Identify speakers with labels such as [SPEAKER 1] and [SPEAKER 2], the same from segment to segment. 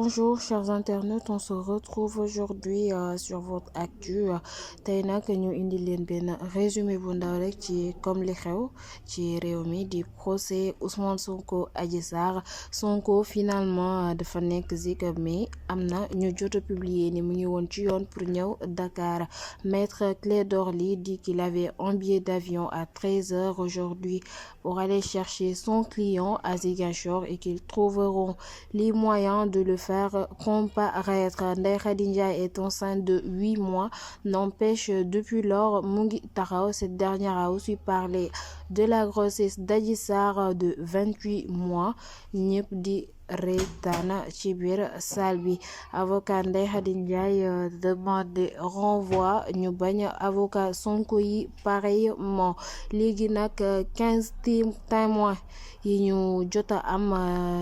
[SPEAKER 1] Bonjour chers internautes, on se retrouve aujourd'hui sur votre actu tey nag ñu indi leen benn résumé bu ndaw rek ci comme li xew ci réew mi di procès Ousmane Sonko Adji Sarr. Sonko finalement dafa nekk zik mais am na ñu jot a publier ni mu ngi woon ci yoon pour ñëw Dakar. Maître Clédor Ly dit qu'il avait un billet d'avion à 13h aujourd'hui pour aller chercher son client à Ziguinchor et qu'ils trouveront les moyens de le faire comparaître. Ndeye Khady Ndiaye est enceinte de 8 mois. N'empêche, depuis lors, mu ngi taxaw. Cette dernière a aussi parlé de la grossesse d'Adji Sarr de 28 mois. ñëpp di reetaan ci biir salle bi. Avocat Ndeye Khady Ndiaye demande renvoi ñu bañ avocat Sonko yi pareillement. Léegi nag 15 témoins yi ñu jota am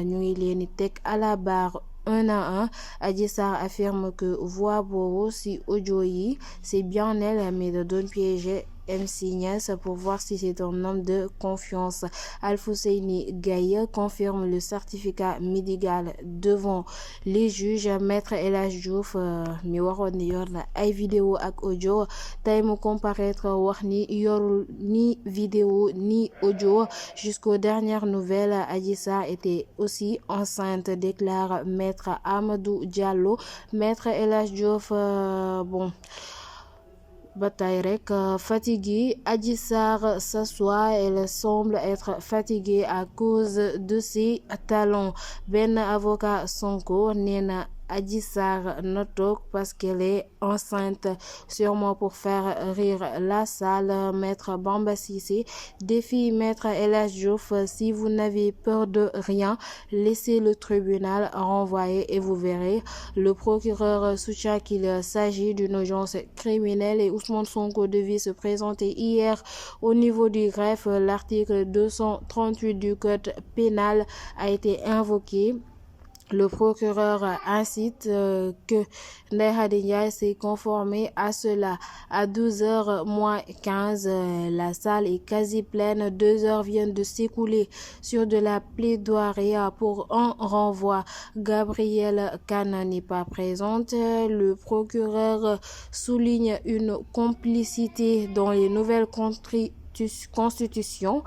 [SPEAKER 1] ñu ngi leen di teg à la barre un à un. Adji Sarr affirme que voix boobu si audio yi c'est bien elle mais da doon piéger MC Niass pour voir si c'est un homme de confiance. Alfousseyni Gaye confirme le certificat médical devant les juges. Maître El Hadji Diouf mi waxoon ni yor na ay vidéo ak audio tey mu comparaître wax ni yorul ni vidéo ni audio. Jusqu'aux dernières nouvelles, Adji Sarr était aussi enceinte, déclare Maître Amadou Diallo. Maître El Hadji Diouf bataille rek fatiguée. Adji Sarr s'assoit, elle semble être fatiguée à cause de ses talons. Ben avocat Sonko nee na Adji Sarr na toog parce qu'elle est enceinte, sûrement pour faire rire la salle. Maître Bamba Cissé défie Maître El Hadji Diouf: si vous n'avez peur de rien, laissez le tribunal renvoyer et vous verrez. Le procureur soutient qu'il s'agit d'une audience criminelle et Ousmane Sonko devait se présenter hier au niveau du greffe. L'article 238 du code pénal a été invoqué. Le procureur incite que Ndeye Khady Ndiaye s'est conformé à cela. À 12h moins 15, la salle est quasi pleine. 2 heures viennent de s'écouler sur de la plaidoirie pour un renvoi. Gabrielle Kane n'est pas présente. Le procureur souligne une complicité dans les nouvelles constitutions.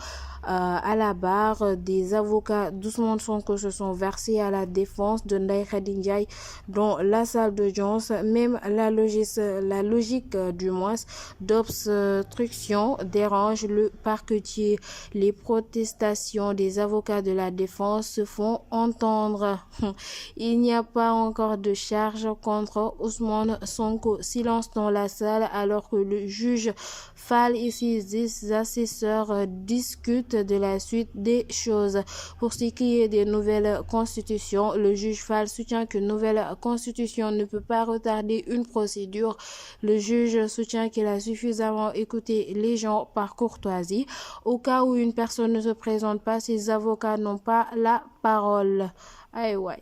[SPEAKER 1] À la barre, des avocats d'Ousmane Sonko se sont versés à la défense de Ndeye Khady Ndiaye dans la salle d'audience. Même la logique du moins d'obstruction dérange le parquetier. Les protestations des avocats de la défense se font entendre. Il n'y a pas encore de charge contre Ousmane Sonko. Silence dans la salle alors que le juge Fall et ses assesseurs discutent de la suite des choses. Pour ce qui est des nouvelles constitutions, le juge Fall soutient qu'une nouvelle constitution ne peut pas retarder une procédure. Le juge soutient qu'il a suffisamment écouté les gens par courtoisie. Au cas où une personne ne se présente pas, ses avocats n'ont pas la parole. Aïe ouais.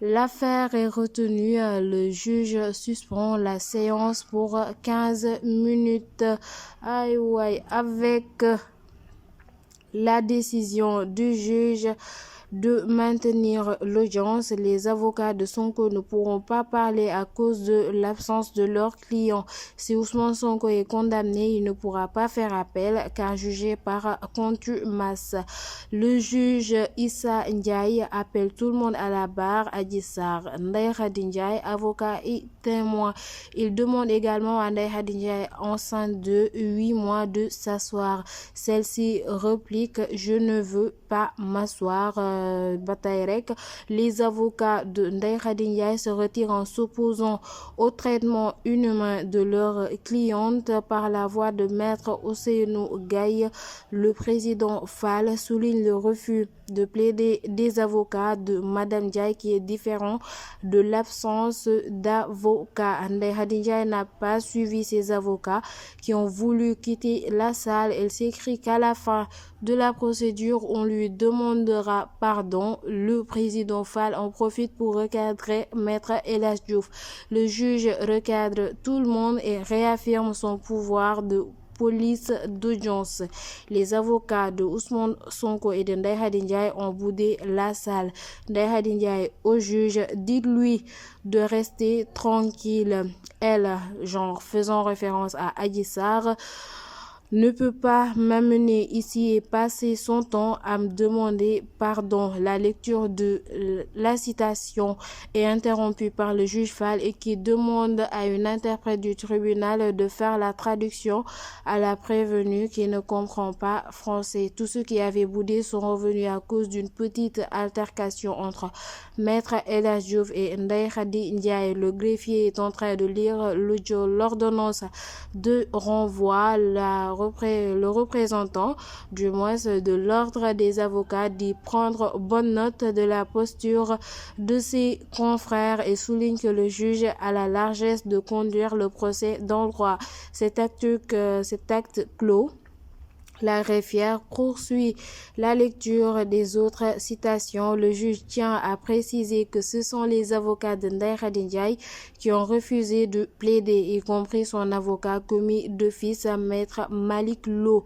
[SPEAKER 1] L'affaire est retenue. Le juge suspend la séance pour 15 minutes. Aïe ouais. Avec la décision du juge de maintenir l'audience, les avocats de Sonko ne pourront pas parler à cause de l'absence de leur client. Si Ousmane Sonko est condamné, il ne pourra pas faire appel car jugé par contumace. Le juge Issa Ndiaye appelle tout le monde à la barre. Adji Sarr, Ndeye Khady Ndiaye, avocat et témoin. Il demande également à Ndeye Khady Ndiaye, enceinte de 8 mois, de s'asseoir. Celle-ci réplique: je ne veux pas m'asseoir. Bataille rek, les avocats de Ndeye Khady Ndiaye se retirent en s'opposant au traitement inhumain de leur cliente par la voix de Maître Ousseynou Gaye. Le président Fall souligne le refus de plaider des avocats de Madame Ndiaye qui est différent de l'absence d'avocats. Ndeye Khady Ndiaye n'a pas suivi ses avocats qui ont voulu quitter la salle. Elle s'écrit qu'à la fin de la procédure, on lui demandera pardon. Le président Fall en profite pour recadrer Maître El Hadji Diouf. Le juge recadre tout le monde et réaffirme son pouvoir de police d'audience. Les avocats de Ousmane Sonko et de Ndeye Khady Ndiaye ont boudé la salle. Ndeye Khady Ndiaye au juge, dites-lui de rester tranquille. Elle, genre faisant référence à Adji Sarr, ne peut pas m'amener ici et passer son temps à me demander pardon. La lecture de la citation est interrompue par le juge Fall et qui demande à une interprète du tribunal de faire la traduction à la prévenue qui ne comprend pas français. Tous ceux qui avaient boudé sont revenus à cause d'une petite altercation entre Maître El Hadji Diouf et Ndeye Khady Ndiaye. Le greffier est en train de lire l'ordonnance de renvoi. Le représentant du moins de l'ordre des avocats dit prendre bonne note de la posture de ses confrères et souligne que le juge a la largesse de conduire le procès dans le droit. Cet acte clos. La greffière poursuit la lecture des autres citations. Le juge tient à préciser que ce sont les avocats de Ndeye Khady Ndiaye qui ont refusé de plaider, y compris son avocat commis d'office, Maître Malick Lo.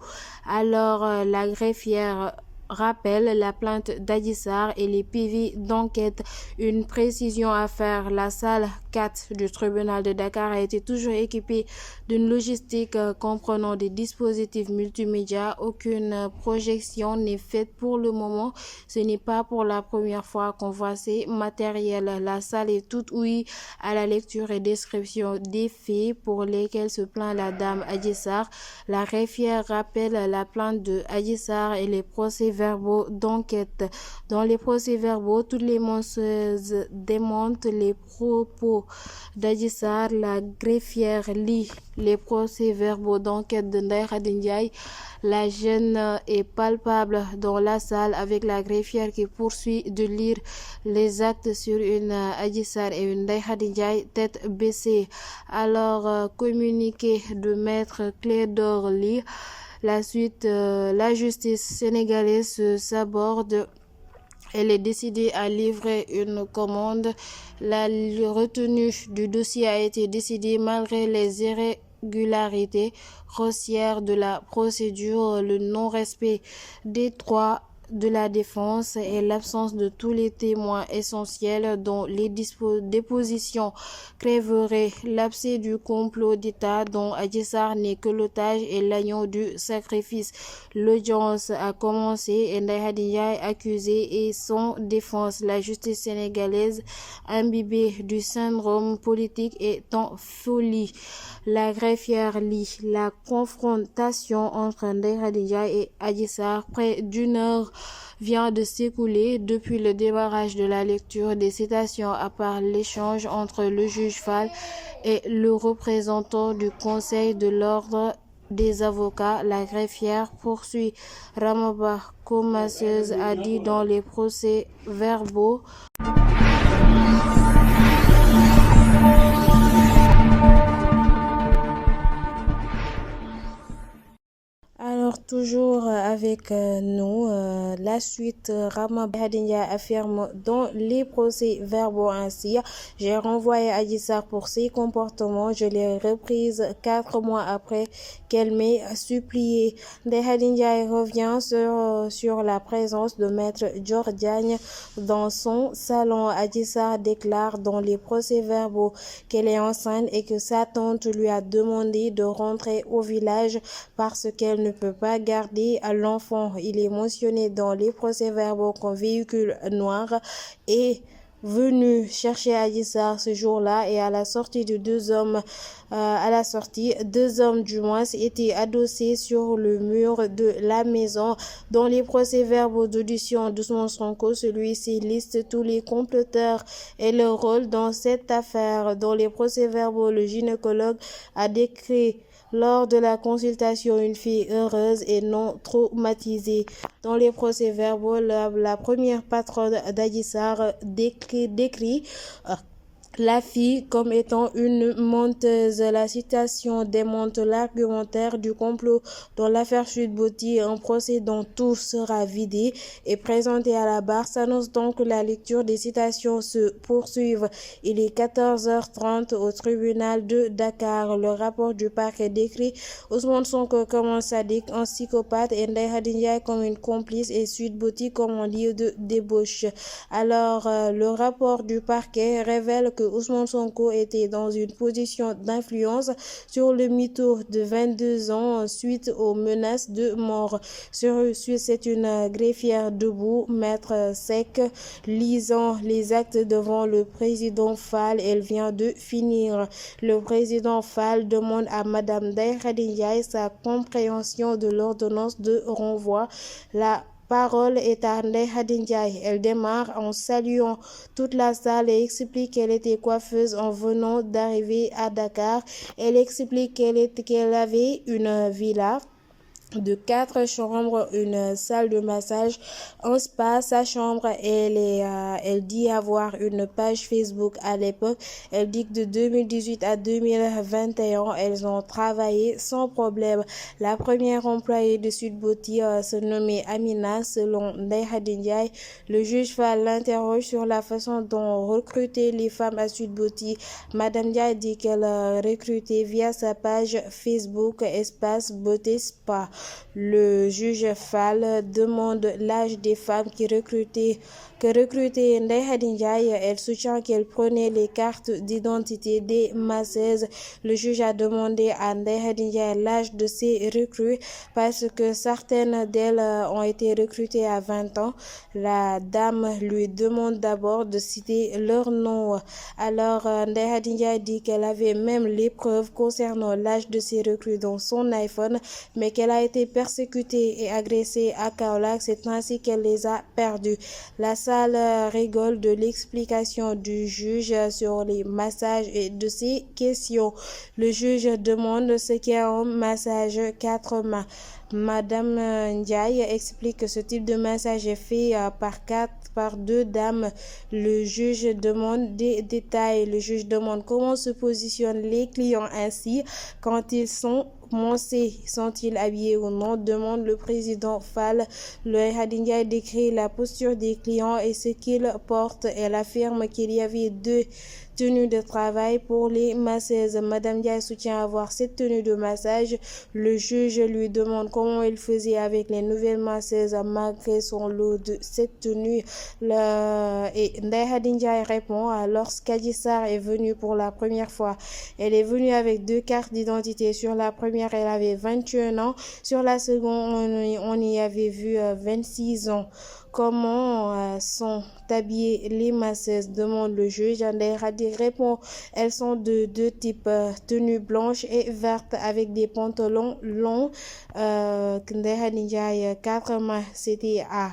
[SPEAKER 1] Alors, la greffière rappelle la plainte d'Adji Sarr et les PV d'enquête. Une précision à faire, la salle 4 du tribunal de Dakar a été toujours équipée d'une logistique comprenant des dispositifs multimédia. Aucune projection n'est faite pour le moment. Ce n'est pas pour la première fois qu'on voit ces matériels. La salle est toute ouïe à la lecture et description des faits pour lesquels se plaint la dame Adji Sarr. La greffière rappelle la plainte de Adji Sarr et les procès-verbaux d'enquête. Dans les procès-verbaux, toutes les menseuses démentent les propos d'Adji Sarr. La greffière lit les procès-verbaux d'enquête de Ndeye Khady Ndiaye. La gêne est palpable dans la salle avec la greffière qui poursuit de lire les actes sur une Adji Sarr et une Ndeye Khady Ndiaye tête baissée. Alors, communiqué de Maître Clédor Ly, la suite, la justice sénégalaise s'aborde. Elle est décidée à livrer une commande. La retenue du dossier a été décidée malgré les irrégularités grossières de la procédure, le non-respect des droits de la défense et l'absence de tous les témoins essentiels dont les dépositions crèveraient, l'abcès du complot d'État dont Adji Sarr n'est que l'otage et l'agneau du sacrifice. L'audience a commencé et Ndeye Khady Ndiaye accusée et son défense. La justice sénégalaise imbibée du syndrome politique est en folie. La greffière lit la confrontation entre Ndeye Khady Ndiaye et Adji Sarr. Près d'une heure vient de s'écouler depuis le démarrage de la lecture des citations, à part l'échange entre le juge Fall et le représentant du Conseil de l'ordre des avocats. La greffière poursuit. Ramaba Komasseuse a dit dans les procès-verbaux. Toujours avec nous, la suite, Rama Khady Ndiaye affirme dans les procès-verbaux ainsi: j'ai renvoyé Adji Sarr pour ses comportements, je l'ai reprise 4 mois après qu'elle m'ait supplié. Ndeye Khady Ndiaye revient sur la présence de Maître Dior Diagne dans son salon. Adji Sarr déclare dans les procès-verbaux qu'elle est enceinte et que sa tante lui a demandé de rentrer au village parce qu'elle ne peut pas garder à l'enfant. Il est mentionné dans les procès-verbaux qu'un véhicule noir est venu chercher Adji Sarr ce jour-là et à la sortie, deux hommes du moins étaient adossés sur le mur de la maison. Dans les procès-verbaux d'audition d'Ousmane Sonko, celui-ci liste tous les comploteurs et leur rôle dans cette affaire. Dans les procès-verbaux, le gynécologue a décrit lors de la consultation une fille heureuse et non traumatisée. Dans les procès-verbaux, la première patronne d'Adji Sarr décrit la fille comme étant une menteuse. La citation démontre l'argumentaire du complot dans l'affaire Sweet Beauty. Un procès dont tout sera vidé et présenté à la barre. S'annonce donc que la lecture des citations se poursuive. Il est 14h30 au tribunal de Dakar. Le rapport du parquet décrit Ousmane Sonko comme un sadique, un psychopathe et Ndeye Khady Ndiaye comme une complice et Sweet Beauty comme un lieu de débauche. Alors, le rapport du parquet révèle que Ousmane Sonko était dans une position d'influence sur le mytho de 22 ans suite aux menaces de mort. C'est une greffière debout, maître sec, lisant les actes devant le président Fall. Elle vient de finir. Le président Fall demande à Madame Ndeye Khady Ndiaye sa compréhension de l'ordonnance de renvoi. La parole est à Ndeye Khady Ndiaye. Elle démarre en saluant toute la salle et explique qu'elle était coiffeuse en venant d'arriver à Dakar. Elle explique qu'elle avait une villa de 4 chambres, une salle de massage, un spa, sa chambre. Elle dit avoir une page Facebook à l'époque. Elle dit que de 2018 à 2021, elles ont travaillé sans problème. La première employée de Sweet Beauty se nommait Amina, selon Ndeye Khady Ndiaye. Le juge Fall l'interroge sur la façon dont recruter les femmes à Sweet Beauty. Madame Ndiaye dit qu'elle recrutait via sa page Facebook Espace Beauté Spa. Le juge Fall demande l'âge des femmes que recrutait Ndeye Khady Ndiaye. Elle soutient qu'elle prenait les cartes d'identité des masseuses. Le juge a demandé à Ndeye Khady Ndiaye l'âge de ses recrues parce que certaines d'elles ont été recrutées à 20 ans. La dame lui demande d'abord de citer leur nom. Alors Ndeye Khady Ndiaye dit qu'elle avait même les preuves concernant l'âge de ses recrues dans son iPhone, mais qu'elle a été persécutée et agressée à Kaolack. C'est ainsi qu'elle les a perdues. La salle rigole de l'explication du juge sur les massages et de ses questions. Le juge demande ce qu'est un massage 4 mains. Madame Ndiaye explique que ce type de massage est fait par 2 dames. Le juge demande des détails. Le juge demande comment se positionnent les clients ainsi quand ils sont mancés. Sont-ils habillés ou non? Demande le président Fall. Ndeye Khady Ndiaye décrit la posture des clients et ce qu'ils portent. Elle affirme qu'il y avait 2 tenues de travail pour les masseuses. Madame Ndiaye soutient avoir cette tenue de massage. Le juge lui demande comment il faisait avec les nouvelles masseuses malgré son lot de cette tenue. Et Ndeye Khady Ndiaye répond lorsqu'Adji Sarr est venue pour la première fois. Elle est venue avec 2 cartes d'identité. Sur la première, elle avait 21 ans. Sur la seconde, on y avait vu 26 ans. Comment sont habillées les masseuses? Demande le juge. Ndeye Khady répond elles sont de 2 types, tenue blanche et verte avec des pantalons longs. Ndeye Khady Ndiaye 4 mains, c'était à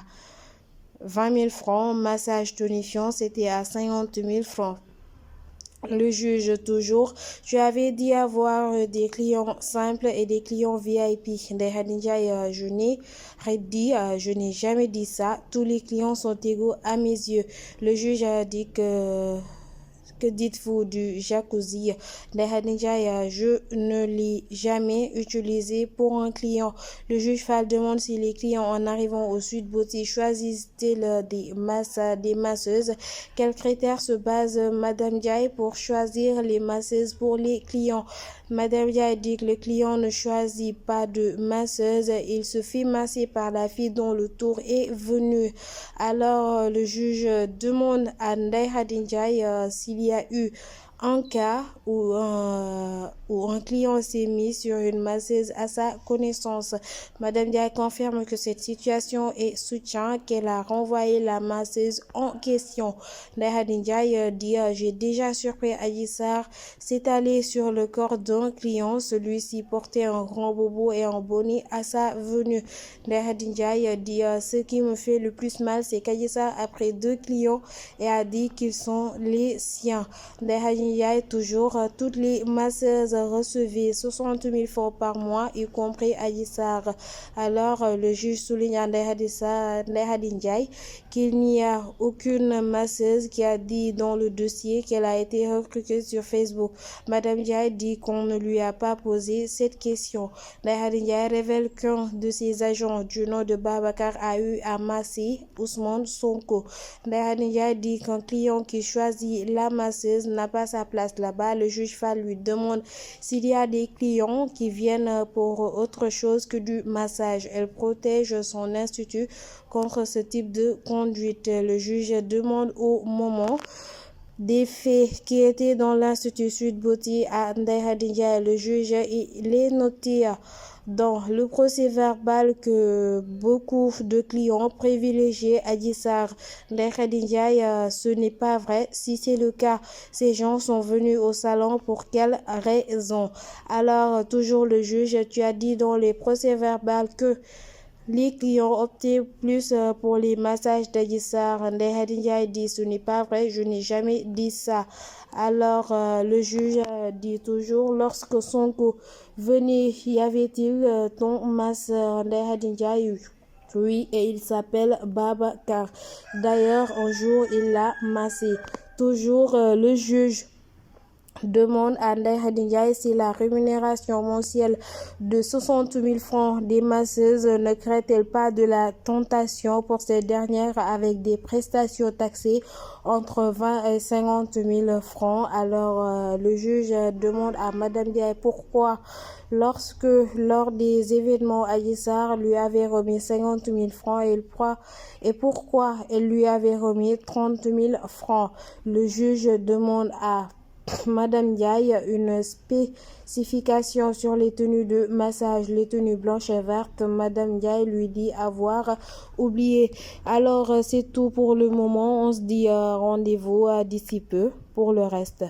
[SPEAKER 1] 20 000 francs. Massage tonifiant, c'était à 50 000 francs. Le juge toujours, tu avais dit avoir des clients simples et des clients VIP. Ndeye Khady Ndiaye, je n'ai jamais dit ça. Tous les clients sont égaux à mes yeux. Le juge a dit que dites-vous du jacuzzi? Ndeye Khady Ndiaye, je ne l'ai jamais utilisé pour un client. Le juge Fall demande si les clients en arrivant au Sweet Beauty choisissent-ils des masseuses. Quels critères se base Madame Ndiaye pour choisir les masseuses pour les clients? Madame Ndiaye dit que le client ne choisit pas de masseuse, il se fait masser par la fille dont le tour est venu. Alors le juge demande à Ndeye Khady Ndiaye s'il y a eu un cas où un client s'est mis sur une masseuse à sa connaissance. Madame Ndiaye confirme que cette situation est soutient qu'elle a renvoyé la masseuse en question. Ndeye Khady Ndiaye dit j'ai déjà surpris Adji Sarr s'étaler sur le corps d'un client. Celui-ci portait un grand bobo et un bonnet à sa venue. Ndeye Khady Ndiaye dit ce qui me fait le plus mal, c'est qu'Adji Sarr a pris 2 clients et a dit qu'ils sont les siens. Ndeye Khady Ndiaye toujours, toutes les masseuses recevaient 60 000 francs par mois, y compris Adji Sarr. Alors, le juge souligne à Ndeye Khady Ndiaye qu'il n'y a aucune masseuse qui a dit dans le dossier qu'elle a été recrutée sur Facebook. Madame Ndiaye dit qu'on ne lui a pas posé cette question. Ndeye Khady Ndiaye révèle qu'un de ses agents du nom de Babacar a eu à masser Ousmane Sonko. Ndeye Khady Ndiaye dit qu'un client qui choisit la masseuse n'a pas sa place là-bas. Le juge Fall lui demande s'il y a des clients qui viennent pour autre chose que du massage. Elle protège son institut contre ce type de conduite. Le juge demande au moment des faits qui étaient dans l'Institut Sweet Beauty à Ndeye Khady Ndiaye. Le juge les noté dans le procès-verbal que beaucoup de clients privilégiaient Adji Sarr. Ndeye Khady Ndiaye, ce n'est pas vrai. Si c'est le cas, ces gens sont venus au salon pour quelle raison? Alors, toujours le juge, tu as dit dans les procès-verbal que les clients optaient plus pour les massages d'Adji Sarr. Ndeye Khady Ndiaye dit ce n'est pas vrai, je n'ai jamais dit ça. Alors le juge dit toujours lorsque Sonko venait, y avait-il ton masseur? Ndeye Khady Ndiaye oui, et il s'appelle Babacar. D'ailleurs un jour il l'a massé. Toujours le juge demande à Ndeye Khady Ndiaye si la rémunération mensuelle de 60 000 francs des masseuses ne crée-t-elle pas de la tentation pour ces dernières avec des prestations taxées entre 20 et 50 000 francs. Alors le juge demande à Madame Ndiaye pourquoi lorsque lors des événements Adji Sarr lui avait remis 50 000 francs et pourquoi elle lui avait remis 30 000 francs. Le juge demande à Madame Ndiaye une spécification sur les tenues de massage, les tenues blanches et vertes. Madame Ndiaye lui dit avoir oublié. Alors c'est tout pour le moment. On se dit rendez-vous d'ici peu pour le reste.